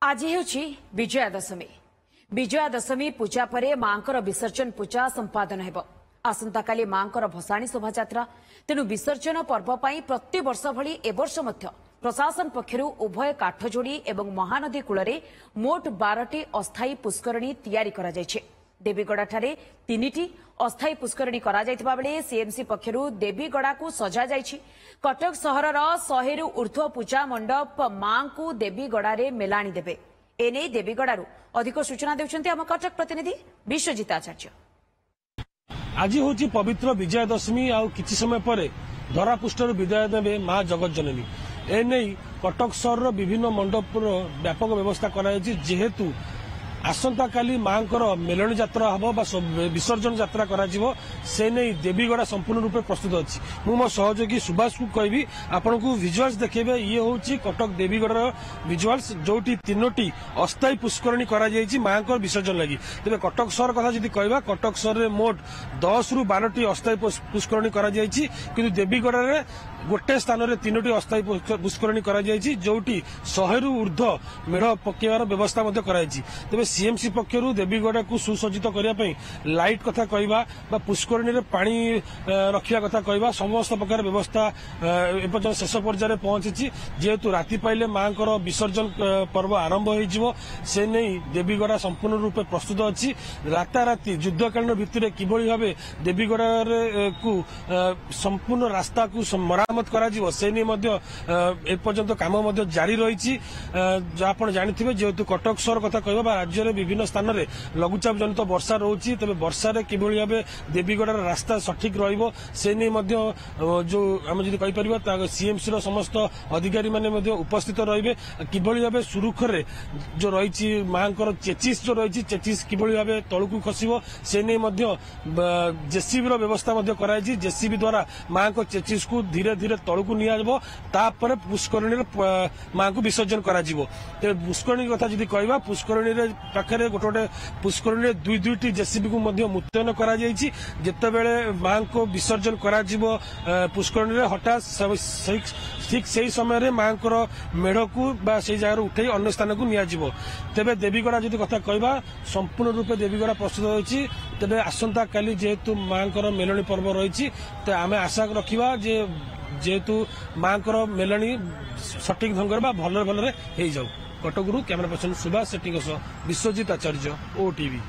आज ହେଉଛି विजया दशमी। विजया दशमी पूजा परे मांकर विसर्जन पूजा संपादन हेब। आसंताकाली मांकर भसाणी शोभायात्रा। तेणु विसर्जन पर्व पर प्रतिवर्ष भली एवर्ष मध्य प्रशासन पक्षर उभय काठजोड़ी एवं महानदी कूल मोट 12टी अस्थायी पुष्करणी तैयारी करा जायछि। देवीगढ़ तीनिटी अस्थायी पुष्करणी करा जायतिबा बेले सीएमसी पक्षर देवीगढ़ को सजा जायछि। कटक सहरर 100 रु ऊर्ध्व पूजा मंडप मां को देवीगढ़ मेलाणी देबे। एने देवीगढ़ अधिक सूचना देउछन्ति आम कटक प्रतिनिधि विश्वजित आचार्य। आज हूँ पवित्र विजया दशमी आ किछि समय पर धरापृष्ठर विदाय देवे मां जगत जननी। एने कटक सहर विभिन्न मंडप व्यापक व्यवस्था कराई जेहेतु आसंता काली मांकर मेलणी यात्रा हम विसर्जन यात्रा करा से नहीं देवीगढ़ संपूर्ण रूपे प्रस्तुत अच्छी। मो सहयोगी सुभाष को कहबी आपन को विजुअल्स देखेबे। ये हूँ कटक देवीगढ़ विजुअल्स जोटी तीनोटी अस्थायी पुष्करणी करा जायछि मांकर विसर्जन लगी। तेबे कटक सहर कथा जदि कहबा कटक सहर में मोट 10 रु 12टी अस्थायी पुष्करणी करा जायछि किंतु देवीगढ़ रे गोटे स्थान में तीनोटी अस्थायी पुष्करणी करा जायछि जोटी 100 रु ऊर्ध्व मेढ़ पकेवार व्यवस्था मध्य करायछि। तेबे सीएमसी पक्षर देवीगढ़ को सुसज्जित करने लाइट कथा कहवा बा पुष्करणी रे पानी रखिया कथा कहवा समस्त प्रकार व्यवस्था एपर्यंत शेष पर्यायर पहुंची। जेहेतु राति पाइले मांकर विसर्जन पर्व आरंभ हो से नहीं देवीगढ़ संपूर्ण रूपे प्रस्तुत अच्छी। राताराति युद्धकालीन भित्तिरे किभली भाबे देवीगढ़ को संपूर्ण रास्ता को मरामत करा जिवो से नहीं मध्य एपर्यंत काम मध्य जारी रही। आपण जानिथिबे जेहेतु कटक सहर कथा कहबा राज्य विभिन्न स्थान में लघुचाप जनित वर्षा रोचे तेज वर्षा किभली भाव देवीगढ़ रास्ता सठिक रहिबो से नहीं जो आम जदि कहीपर सीएमसी समस्त अधिकारी माने उपस्थित रहिबे किभली भाव सुरुखुरे जो रही मांकर चेचिस जो रही चेचिस किभली भाव तलू खसब से नहीं जेसीबी व्यवस्था कराई। जेसीबी द्वारा मां को चेचिस को धीरे धीरे तलू नियाजिबो तापर पुष्करणी मां को विसर्जन करा पुष्करणी कथा जदि कहबा पुष्करणी पाखे गोटे गोटे पुष्करणी दुईटी जेसीबी को मुतयन करतेबेले मां को विसर्जन करा पुष्करणी हठात ठीक से समय मां मेढ़ को से जगह उठे अन्य स्थान को नियाजिबो। तेबे देवीगढ़ जदि कथा कहबा संपूर्ण रूपे देवीगढ़ प्रस्तुत होइछि। तेबे आसंता काली जेहेतु मांकर मेलणी पर्व रही आम आशा रखा जेहेतु मांकर मेलणी सठिक ढंग भल भल हो जाऊ। कटकरू कैमरा पर्सन सुभाष सेट्टी विश्वजित आचार्य, ओटीवी।